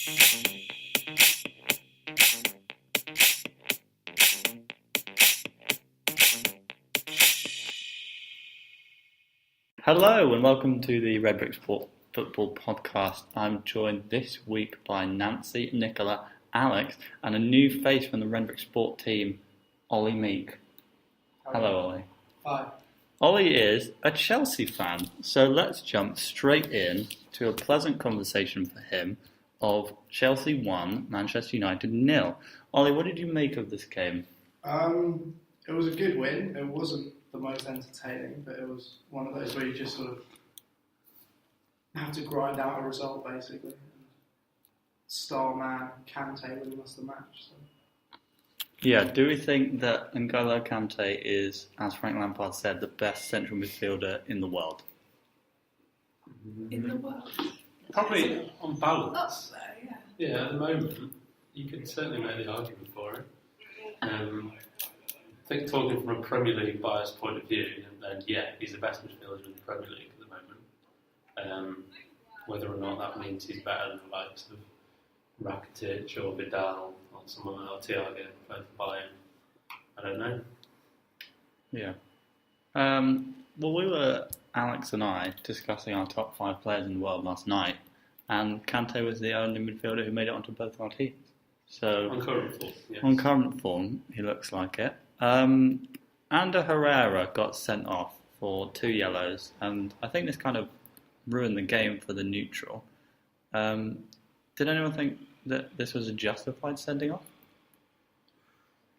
Hello and welcome to the Redbrick Sport football podcast. I'm joined this week by Nancy, Nicola, Alex, and a new face from the Redbrick Sport team, Ollie Meek. Hello, Ollie. Hi. Ollie is a Chelsea fan, so let's jump straight in to a pleasant conversation for him of Chelsea 1, Manchester United 0. Ollie, what did you make of this game? It was a good win. It wasn't the most entertaining, but it was one of those where you just sort of have to grind out a result, basically. Star man Kante really lost the match. So. Yeah, do we think that N'Golo Kante is, as Frank Lampard said, the best central midfielder in the world? In the world? Probably on balance. Up there, yeah. Yeah, at the moment, you could certainly make the argument for it. I think talking from a Premier League bias point of view, then yeah, he's the best midfielder in the Premier League at the moment. Whether or not that means he's better than the likes of Rakitic or Vidal or someone like Thiago, both by him, I don't know. Yeah. Well, we were, Alex and I, discussing our top 5 players in the world last night, and Kante was the only midfielder who made it onto both our teams. So On current form, yes. On current form, he looks like it. Ander Herrera got sent off for 2 yellows, and I think this kind of ruined the game for the neutral. Did anyone think that this was a justified sending off?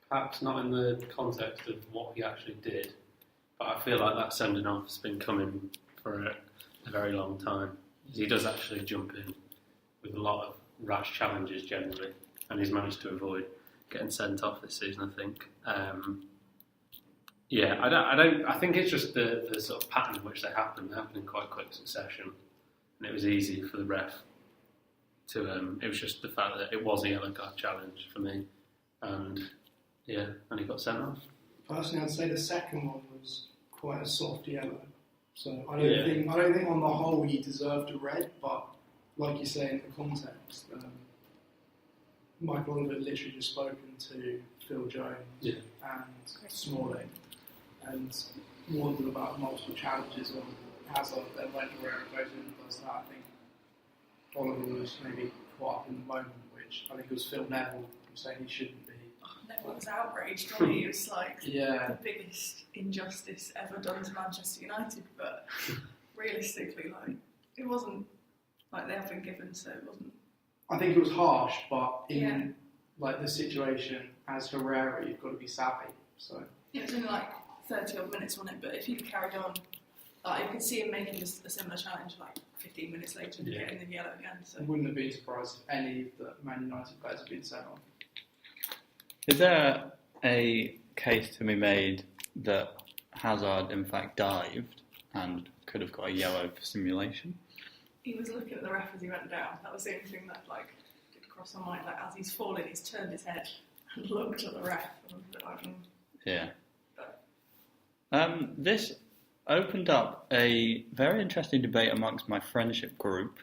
Perhaps not in the context of what he actually did, but I feel like that sending off has been coming for a very long time. He does actually jump in with a lot of rash challenges generally, and he's managed to avoid getting sent off this season, I think. I think it's just the sort of pattern in which they happen. They happen in quite quick succession, and it was easy for the ref to. It was just the fact that it was a yellow card challenge for me, and he got sent off. Personally, I'd say the second one was quite a soft yellow. So I don't think on the whole he deserved a red, but like you say in the context. Michael Oliver had literally just spoken to Phil Jones and Smalling and warned them about multiple challenges on Hazard. Then when Herrera goes in and does that, I think Oliver was maybe caught up in the moment, which I think it was Phil Neville saying he shouldn't be. Neville was outraged, wasn't he? It was like Yeah. the biggest injustice ever done to Manchester United, but realistically, it wasn't like they have been given, so it wasn't. I think it was harsh, but in the situation as Herrera, you've got to be savvy. So It was only 30 odd minutes on it, but if he'd carried on, you could see him making a similar challenge 15 minutes later and getting the yellow again. So I wouldn't have been surprised if any of the Man United players had been sent off. Is there a case to be made that Hazard in fact dived and could have got a yellow for simulation? he was looking at the ref as he went down. That was the only thing that did cross my mind. As he's falling, he's turned his head and looked at the ref. Yeah. This opened up a very interesting debate amongst my friendship group,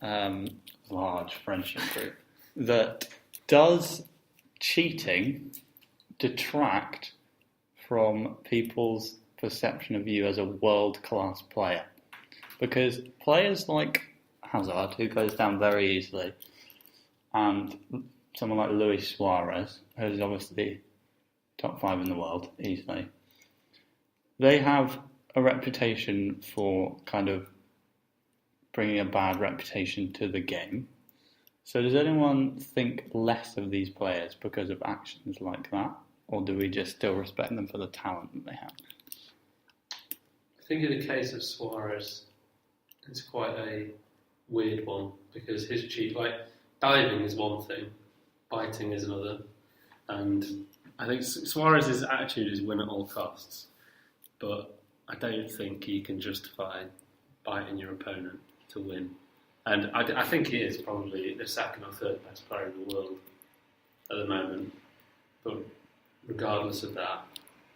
large friendship group, that does cheating detract from people's perception of you as a world-class player? Because players like Hazard, who goes down very easily, and someone like Luis Suarez, who's obviously top 5 in the world easily, they have a reputation for kind of bringing a bad reputation to the game. So does anyone think less of these players because of actions like that? Or do we just still respect them for the talent that they have? I think in the case of Suarez, it's quite a weird one because his cheat, diving is one thing, biting is another, and I think Suarez's attitude is win at all costs, but I don't think you can justify biting your opponent to win. And I think he is probably the second or third best player in the world at the moment. But regardless of that,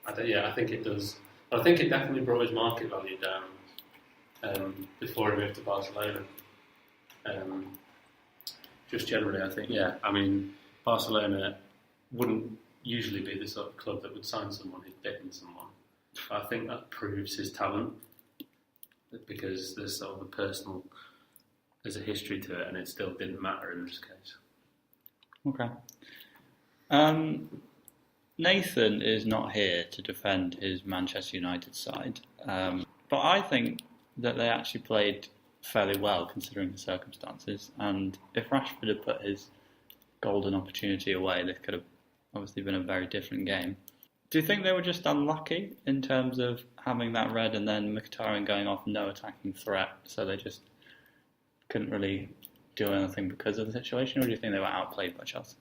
I think it does. I think it definitely brought his market value down before he moved to Barcelona. just generally, I think, yeah. I mean, Barcelona wouldn't usually be the sort of club that would sign someone who'd bitten someone. But I think that proves his talent, because there's sort of a personal, there's a history to it, and it still didn't matter in this case. Okay. Nathan is not here to defend his Manchester United side, but I think that they actually played fairly well considering the circumstances, and if Rashford had put his golden opportunity away, this could have obviously been a very different game. Do you think they were just unlucky in terms of having that red and then Mkhitaryan going off no attacking threat, so they just couldn't really do anything because of the situation, or do you think they were outplayed by Chelsea?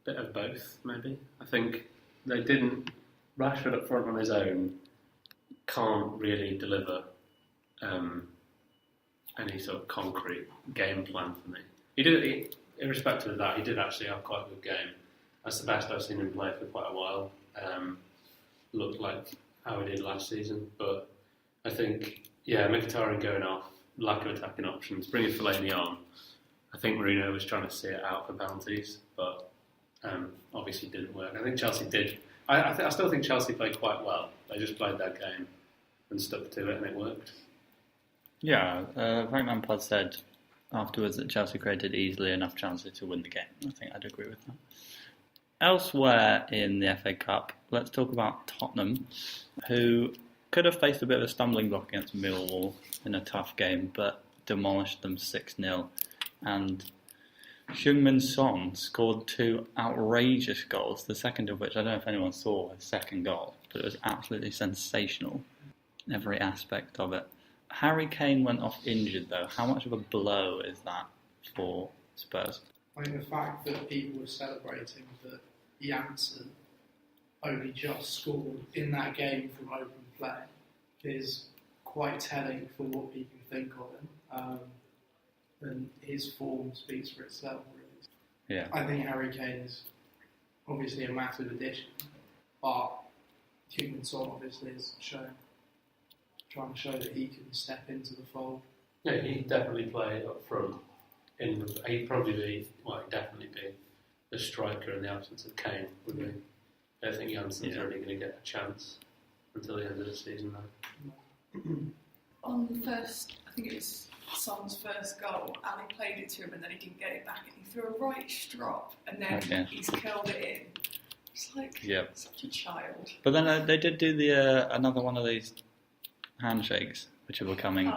Bit of both, maybe. I think they didn't. Rashford up front on his own can't really deliver any sort of concrete game plan for me. Irrespective of that, he did actually have quite a good game. That's the best I've seen him play for quite a while. Looked like how he did last season, but I think, Mkhitaryan going off, lack of attacking options, bringing Fellaini on. I think Mourinho was trying to see it out for penalties, but obviously didn't work. I think Chelsea did. I still think Chelsea played quite well. They just played that game and stuck to it, and it worked. Yeah, Frank Lampard said afterwards that Chelsea created easily enough chances to win the game. I think I'd agree with that. Elsewhere in the FA Cup, let's talk about Tottenham, who could have faced a bit of a stumbling block against Millwall in a tough game, but demolished them 6-0. And Heung-min Son scored 2 outrageous goals, the second of which, I don't know if anyone saw his second goal, but it was absolutely sensational, every aspect of it. Harry Kane went off injured though. How much of a blow is that for Spurs? I mean, the fact that people were celebrating that Janssen only just scored in that game from open play is quite telling for what people think of him. And his form speaks for itself, really. Yeah. I think Harry Kane is obviously a massive addition, but Heung-min Son obviously is trying to show that he can step into the fold. Yeah, he'd definitely play up front. He'd definitely be the striker in the absence of Kane, wouldn't he? I don't think Janssen's really going to get a chance until the end of the season, though. On the first, I think it was Son's first goal, Ali played it to him and then he didn't get it back, and he threw a right strop and then he's curled it in. It's like such a child. But then they did do the another one of these handshakes, which are becoming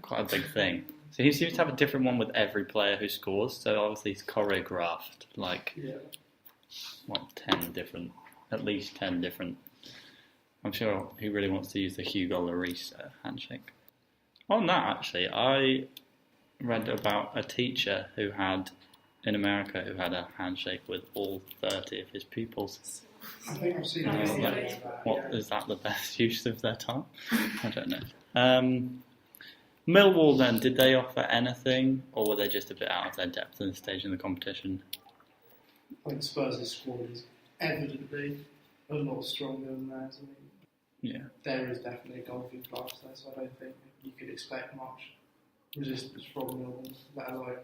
quite a big thing. So he seems to have a different one with every player who scores. So obviously he's choreographed at least 10 different. I'm sure he really wants to use the Hugo Lloris handshake. On that, actually, I read about a teacher in America who had a handshake with all 30 of his pupils. I think I've seen Is that the best use of their time? I don't know. Millwall then, did they offer anything, or were they just a bit out of their depth at this stage in the competition? I think Spurs' squad is evidently a lot stronger than theirs. I mean, there is definitely a golfing class there, so I don't think you could expect much resistance from Millwall, let alone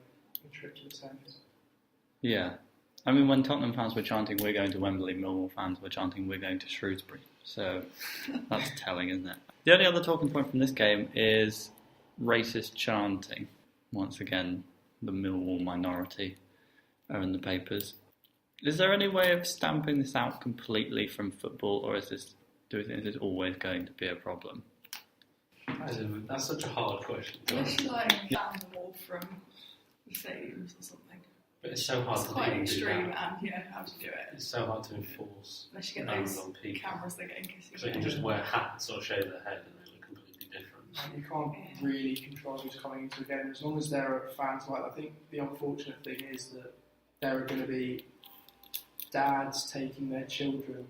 a trip to the semis. Yeah. I mean, when Tottenham fans were chanting, "We're going to Wembley," Millwall fans were chanting, "We're going to Shrewsbury." So that's telling, isn't it? The only other talking point from this game is racist chanting. Once again, the Millwall minority are in the papers. Is there any way of stamping this out completely from football, or do we think this is always going to be a problem? That's such a hard question. You should ban them all from the stadiums or something. But it's so hard it's to quite even extreme, do that. and how to do it. It's so hard to enforce. Unless you get bans those on people. cameras that get in kissing. So they can just wear hats or shave their head and they look completely different. You can't really control who's coming into a game as long as there are fans. I think the unfortunate thing is that there are going to be dads taking their children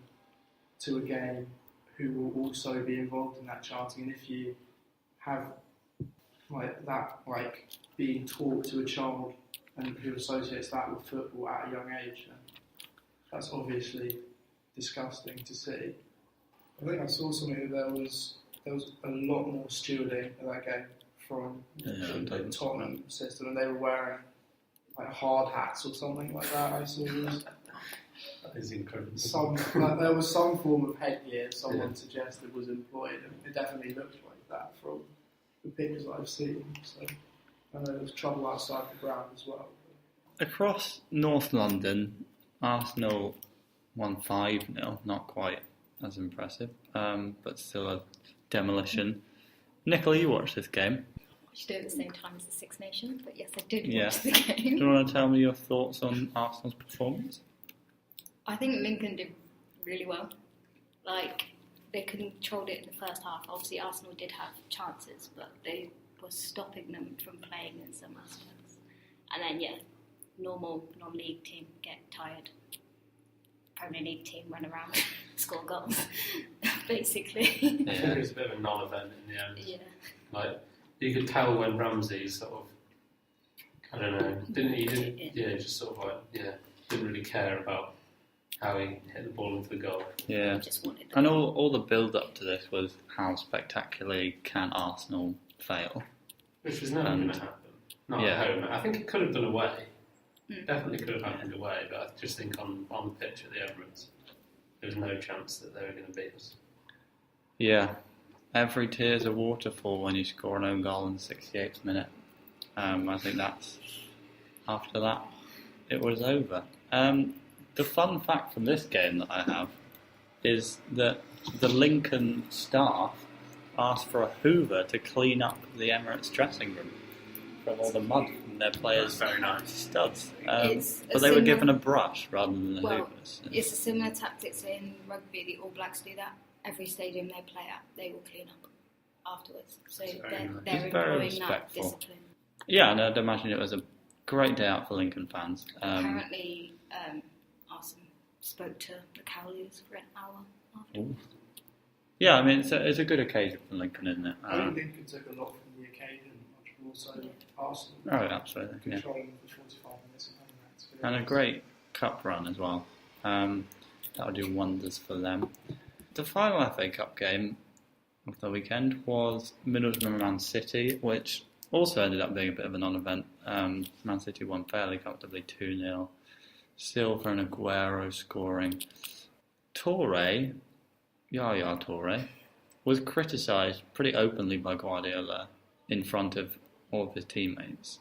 to a game who will also be involved in that chanting, and if you have being taught to a child and who associates that with football at a young age, that's obviously disgusting to see. I think I saw something that there was a lot more stewarding at that game from the Tottenham system, and they were wearing like hard hats or something like that. I saw That is incredible. there was some form of headgear someone suggested was employed, and it definitely looked like that from the pictures I've seen. So I know there was trouble outside the ground as well. Across North London, Arsenal won 5-0, not quite as impressive, but still a demolition. Nicola, you watched this game. You do it at the same time as the Six Nations, but yes, I did Yeah. watch the game. Do you want to tell me your thoughts on Arsenal's performance? I think Lincoln did really well. Like, they controlled it in the first half. Obviously, Arsenal did have chances, but they were stopping them from playing in some aspects. And then, normal non-league team get tired. Premier League team run around, score goals, basically. Yeah, it was a bit of a non-event in the end. Yeah. Like, you could tell when Ramsey sort of, I don't know, just sort of didn't really care about how he hit the ball into the goal. Yeah. Just wanted And all the build-up to this was how spectacularly can Arsenal fail. Which was never going to happen. Not at home. I think it could have done away. Definitely could have happened away, but I just think on the pitch at the Emirates, there was no chance that they were going to beat us. Yeah. Every tear's a waterfall when you score an own goal in the 68th minute. I think after that, it was over. The fun fact from this game that I have is that the Lincoln staff asked for a hoover to clean up the Emirates dressing room from all the mud from their players' That's very nice. studs. It's But they were given a brush rather than the hoovers. It's a similar tactics in rugby. The All Blacks do that. Every stadium they play at, they will clean up afterwards. So they're It's very employing that respectful. discipline. Yeah, and I'd imagine it was a great day out for Lincoln fans. Apparently, Arsenal spoke to the Cowleys for an hour afterwards. Yeah, I mean, it's a good occasion for Lincoln, isn't it? I think Lincoln took a lot from the occasion, much more so than Arsenal. Oh, absolutely. Yeah. Controlling for 45 minutes And a great cup run as well. That'll do wonders for them. The final FA Cup game of the weekend was Middlesbrough and Man City, which also ended up being a bit of a non-event. Man City won fairly comfortably 2-0. Silva and Aguero scoring. Yaya Toure, was criticised pretty openly by Guardiola in front of all of his teammates.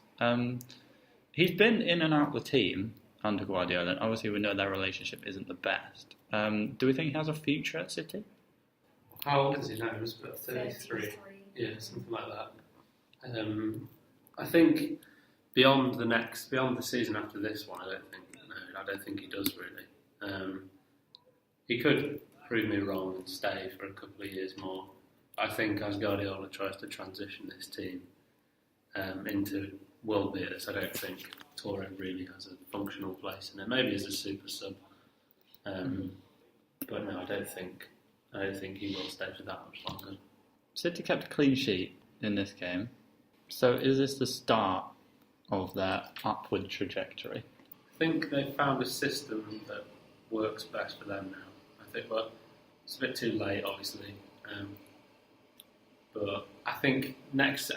He's been in and out of the team under Guardiola, and obviously we know their relationship isn't the best. Do we think he has a future at City? How old is he now? He was about 33. Yeah, something like that. I think beyond the season after this one, I don't think he does really. He could prove me wrong and stay for a couple of years more. I think as Guardiola tries to transition this team into world beaters, I don't think Toure really has a functional place in it. Maybe as a super sub, but no, I don't think he will stay for that much longer. City kept a clean sheet in this game. So is this the start of their upward trajectory? I think they've found a system that works best for them now. I think, well, it's a bit too late, obviously, but I think next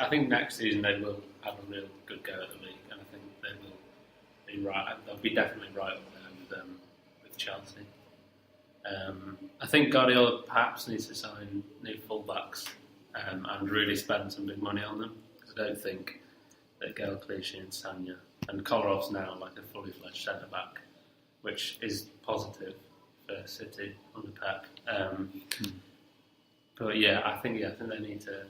season they will have a real good go at the league, and I think they will be right. They'll be definitely right up there with Chelsea. I think Guardiola perhaps needs to sign new fullbacks and really spend some big money on them, because I don't think that Gael Clichy and Sanya and Kolarov's now like a fully fledged centre back, which is positive for City under Pep. But yeah, I think they need to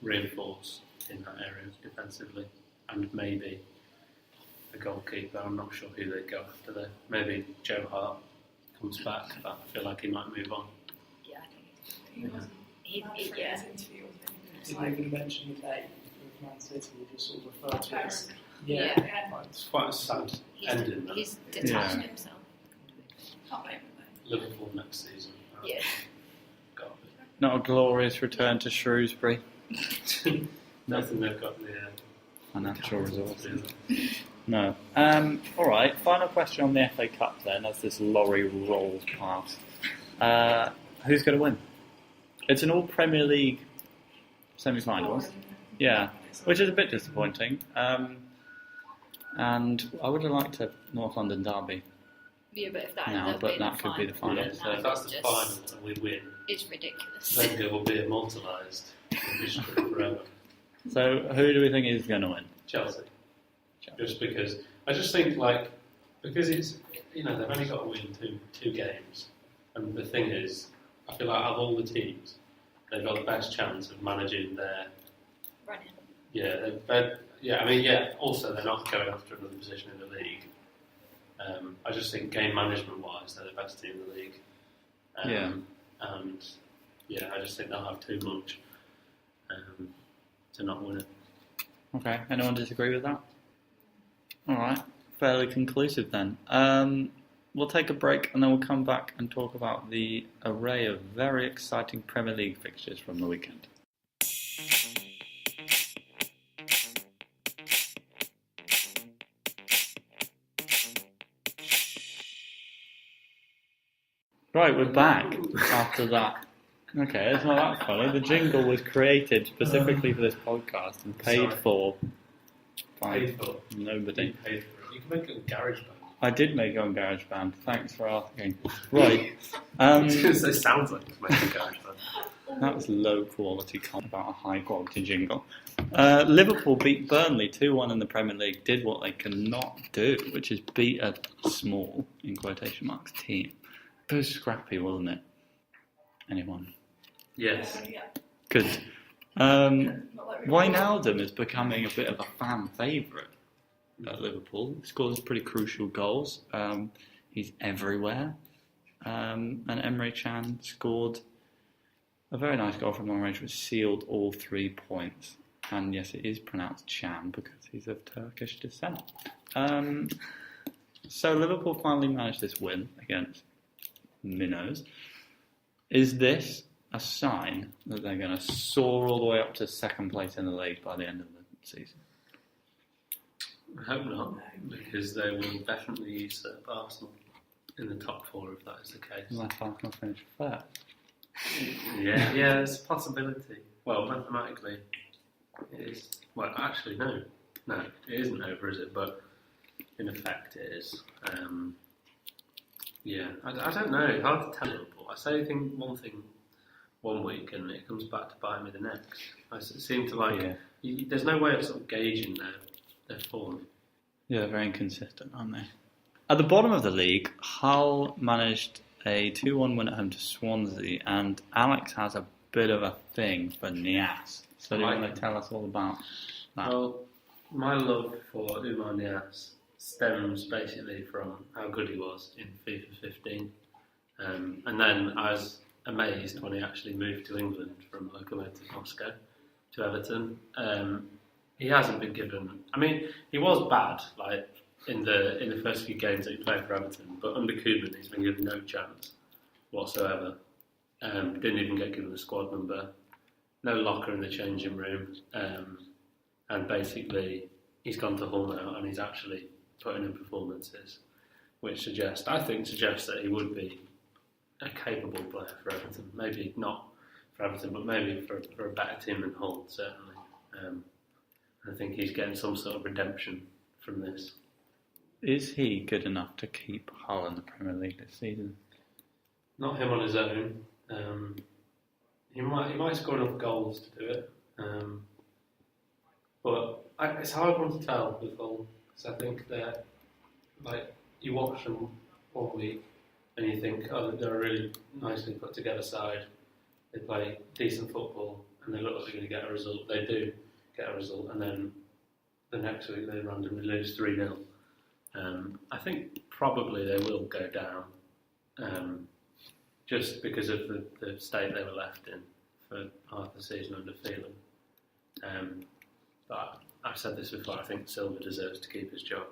reinforce in that area defensively, and maybe the goalkeeper. I'm not sure who they'd go after there. Maybe Joe Hart comes back, but I feel like he might move on. Yeah, I think He wasn't. yeah. Didn't even mention the name of Man City, we just sort of referred to it as. Yeah. It's quite a sad ending. He's detached himself. Can't blame him Liverpool next season. Yeah. Got Not a glorious return to Shrewsbury. Nothing they've got the Financial resources. No. All right, final question on the FA Cup then, as this lorry rolls past. Who's going to win? It's an all Premier League semi-finals. Yeah, which is a bit disappointing. And I would have liked a North London derby Yeah, but if that now, ends up but being that the could be the final. Yeah, So if that's the final and we win, it's ridiculous. Wenger will be immortalised in history forever. So who do we think is going to win? Chelsea. Just because I just think because it's they've only got to win two games, and the thing is, I feel like of all the teams, they've got the best chance of managing their Running. Also, they're not going after another position in the league. I just think game management wise, they're the best team in the league. And I just think they'll have too much to not win it. Okay, anyone disagree with that? Alright, fairly conclusive then. We'll take a break and then we'll come back and talk about the array of very exciting Premier League fixtures from the weekend. Right, we're back after that. Okay, it's not that funny. The jingle was created specifically for this podcast and paid for by nobody. Paid for it. You can make it on GarageBand. I did make it on GarageBand. Thanks for asking. Right. It sounds like it's making GarageBand. That was low quality comment about a high quality jingle. Liverpool beat Burnley 2-1 in the Premier League, did what they cannot do, which is beat a small, in quotation marks, team. It was scrappy, wasn't it? Anyone? Yes. Yeah. Good. Not like we Wijnaldum is becoming a bit of a fan favourite at Liverpool. He scores pretty crucial goals. He's everywhere. And Emre Can scored a very nice goal from long range, which sealed all 3 points. And yes, it is pronounced Can because he's of Turkish descent. So Liverpool finally managed this win against Minnows. Is this a sign that they're going to soar all the way up to second place in the league by the end of the season? I hope not, because they will definitely usurp Arsenal in the top four if that is the case. Unless Arsenal finish first. Yeah, it's a possibility. Well, mathematically, it is. Well, actually, no, it isn't over, is it? But in effect, it is. I don't know. It's hard to tell Liverpool. I say one thing one week and it comes back to bite me the next. I seem to there's no way of sort of gauging their form. Yeah, they're very inconsistent, aren't they? At the bottom of the league, Hull managed a 2-1 win at home to Swansea, and Alex has a bit of a thing for Nias. So do you want to tell us all about that? Well, my love for Umar Nias stems basically from how good he was in FIFA 15. And then I was amazed when he actually moved to England from Lokomotiv Moscow to Everton. He hasn't been given... I mean, he was bad, in the first few games that he played for Everton, but under Koeman he's been given no chance whatsoever. Didn't even get given a squad number, no locker in the changing room, and basically he's gone to Hull now and he's actually putting in performances which suggests that he would be a capable player for Everton. Maybe not for Everton, but maybe for a better team than Hull, certainly. I think he's getting some sort of redemption from this. Is he good enough to keep Hull in the Premier League this season? Not him on his own. He might score enough goals to do it. But it's a hard one to tell with Hull, because I think that you watch them 1 week and you think, oh, they're a really nicely put together side. They play decent football and they look like they're going to get a result. They do get a result, and then the next week they randomly lose 3-0. I think probably they will go down, just because of the state they were left in for half the season under Phelan. But I've said this before, I think Silva deserves to keep his job,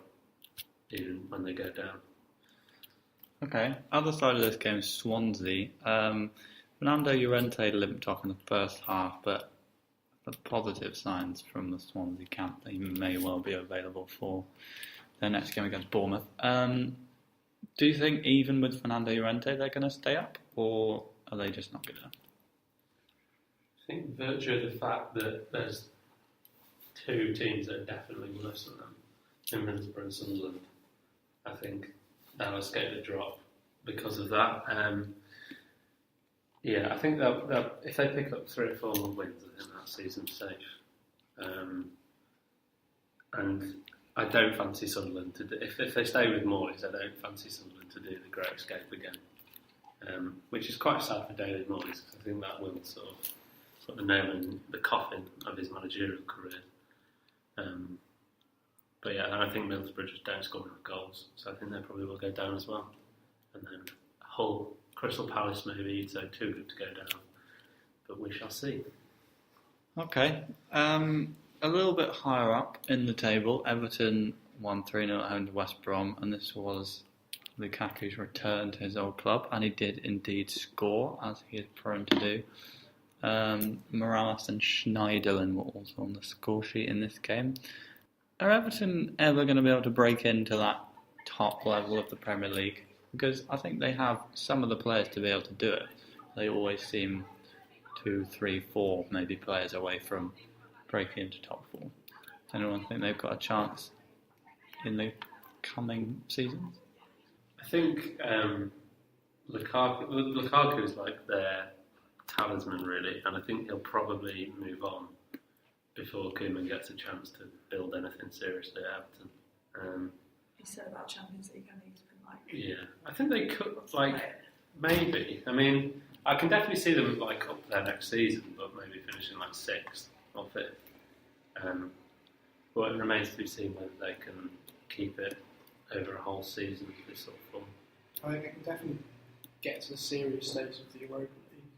even when they go down. Okay, other side of this game is Swansea. Fernando Llorente limped off in the first half, but the positive signs from the Swansea camp that he may well be available for their next game against Bournemouth. Do you think even with Fernando Llorente they're going to stay up, or are they just not good enough? I think virtue of the fact that there's two teams that are definitely worse than them, in Middlesbrough and Sunderland. I think they'll escape the drop because of that. I think they'll, if they pick up 3 or 4 more wins, I think that season's safe. And I don't fancy Sunderland to do, if they stay with Moyes, I don't fancy Sunderland to do the Great Escape again, which is quite sad for David Moyes, because I think that will sort of put the nail in the coffin of his managerial career. But yeah, I think Middlesbrough just don't score enough goals, so I think they probably will go down as well. And then Hull, Crystal Palace maybe, so too good to go down, but we shall see. Okay, a little bit higher up in the table, Everton won 3-0 at home to West Brom, and this was Lukaku's return to his old club, and he did indeed score, as he is prone to do. Morales and Schneiderlin were also on the score sheet in this game. Are Everton ever going to be able to break into that top level of the Premier League? Because I think they have some of the players to be able to do it. They always seem 2, 3, 4 maybe players away from breaking into top 4. Does anyone think they've got a chance in the coming seasons? I think Lukaku is like their talisman, really, and I think he'll probably move on before Koeman gets a chance to build anything seriously at Everton. He said about Champions League, and he's been like... Yeah, I think they could, maybe. I mean, I can definitely see them up there next season, but maybe finishing 6th or 5th. But it remains to be seen whether they can keep it over a whole season of this sort of form. I think they can definitely get to the serious stage of the Europa League.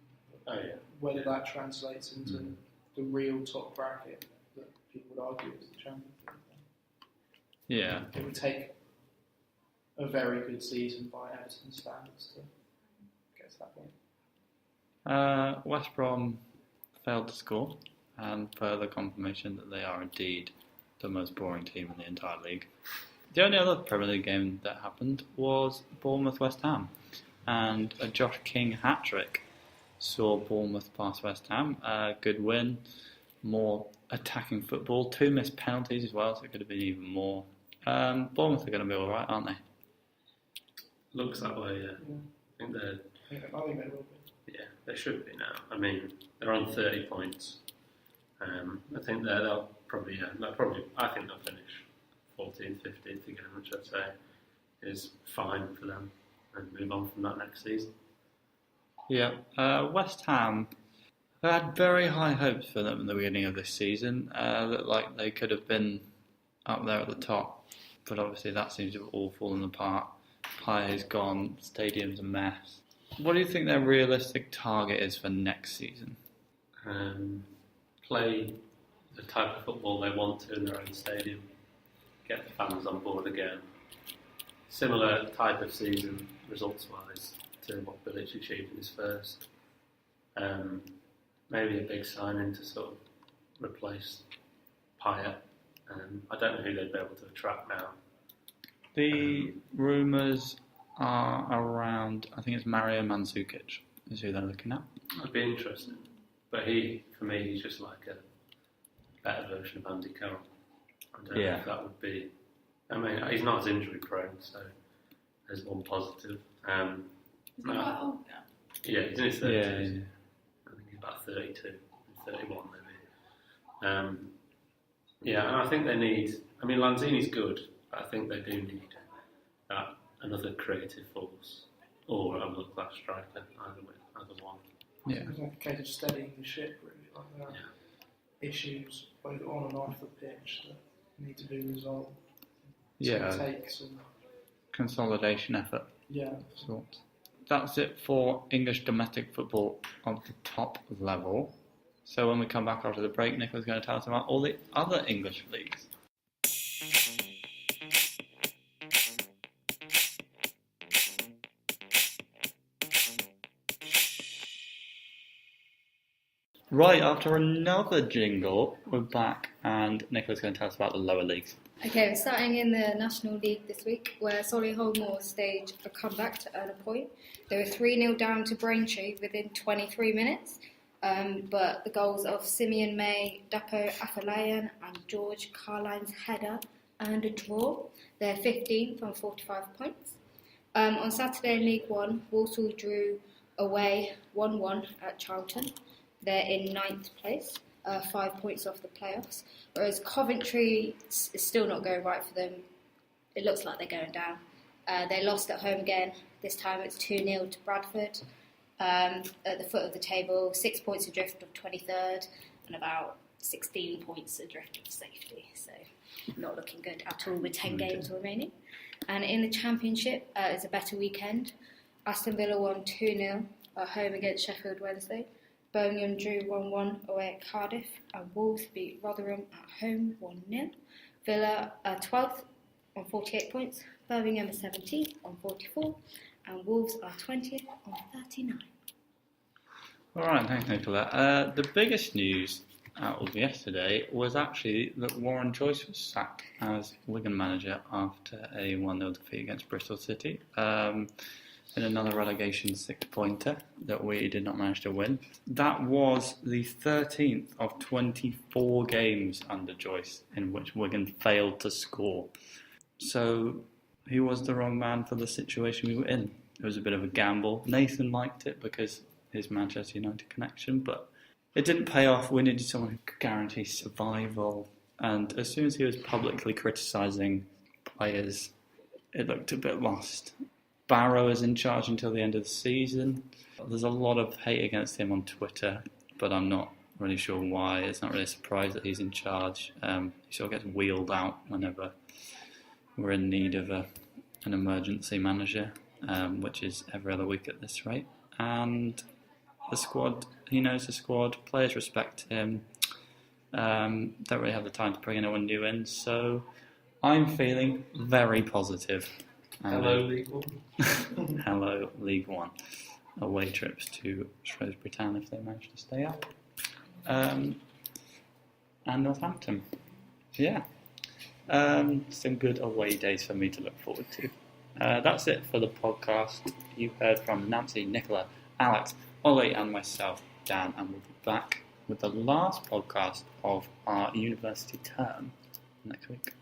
Oh yeah. Whether that translates into the real top bracket that people would argue is the Champions League. Yeah. It would take a very good season by Everton standards to get to that point. West Brom failed to score, and further confirmation that they are indeed the most boring team in the entire league. The only other Premier League game that happened was Bournemouth-West Ham, and a Josh King hat-trick saw Bournemouth pass West Ham. Good win, more attacking football, 2 missed penalties as well, so it could have been even more. Bournemouth are going to be alright, aren't they? Looks that way, yeah. I think they will be. Yeah, they should be now. I mean, they're on 30 points. I think they'll probably, I think they'll finish 14th, 15th again, which I'd say is fine for them, and move on from that next season. Yeah, West Ham, I had very high hopes for them in the beginning of this season. Looked like they could have been up there at the top, but obviously that seems to have all fallen apart. Payet's gone, stadium's a mess. What do you think their realistic target is for next season? Play the type of football they want to in their own stadium, get the fans on board again. Similar type of season, results-wise, to what Bilic achieved in his first. Maybe a big signing to sort of replace Payet. I don't know who they'd be able to attract now. The rumours are around, I think it's Mario Mandzukic is who they're looking at. That'd be interesting. But for me, he's just like a better version of Andy Carroll. I don't know if that would be... I mean, he's not as injury prone, so there's one positive. Is he quite old now? Yeah, he's in his 30s. Yeah. I think he's about 32, 31 maybe. And I think they need... I mean, Lanzini's good, but I think they do need another creative force or a middle-class striker, either one. Yeah. It's like a case of steadying the ship, really. Like there are issues both on and off the pitch that need to be resolved. Yeah. So it takes some consolidation effort. Yeah. Sort. That's it for English domestic football on the top level. So when we come back after the break, Nicola's going to tell us about all the other English leagues. Right, after another jingle, we're back and Nicola's going to tell us about the lower leagues. Okay, we're starting in the National League this week, where Solihull Moors staged a comeback to earn a point. They were 3-0 down to Braintree within 23 minutes, but the goals of Simeon May, Dapo Afolayan and George Carline's header and a draw. They're 15th on 45 points. On Saturday in League One, Walsall drew away 1-1 at Charlton. They're in 9th place, 5 points off the playoffs, whereas Coventry is still not going right for them. It looks like they're going down. They lost at home again. This time it's 2-0 to Bradford. At the foot of the table, 6 points adrift of 23rd and about 16 points adrift of safety. So not looking good at all with 10 games remaining. And in the Championship, it's a better weekend. Aston Villa won 2-0 at home against Sheffield Wednesday. Birmingham drew 1-1 away at Cardiff. And Wolves beat Rotherham at home 1-0. Villa are 12th on 48 points. Birmingham are 17th on 44. And Wolves are 20th on 39. All right, thanks, Nicola. The biggest news out of yesterday was actually that Warren Joyce was sacked as Wigan manager after a 1-0 defeat against Bristol City in another relegation 6-pointer that we did not manage to win. That was the 13th of 24 games under Joyce in which Wigan failed to score. So he was the wrong man for the situation we were in. It was a bit of a gamble. Nathan liked it because his Manchester United connection, but it didn't pay off. We needed someone who could guarantee survival. And as soon as he was publicly criticising players, it looked a bit lost. Barrow is in charge until the end of the season. There's a lot of hate against him on Twitter, but I'm not really sure why. It's not really a surprise that he's in charge. He sort of gets wheeled out whenever we're in need of an emergency manager, which is every other week at this rate. And the squad, he knows the squad, players respect him, don't really have the time to bring anyone new in, so I'm feeling very positive. Hello, League One. Hello, League One. Away trips to Shrewsbury Town if they manage to stay up. And Northampton. Yeah. Some good away days for me to look forward to. That's it for the podcast. You heard from Nancy, Nicola, Alex, Ollie and myself, Dan, and we'll be back with the last podcast of our university term next week.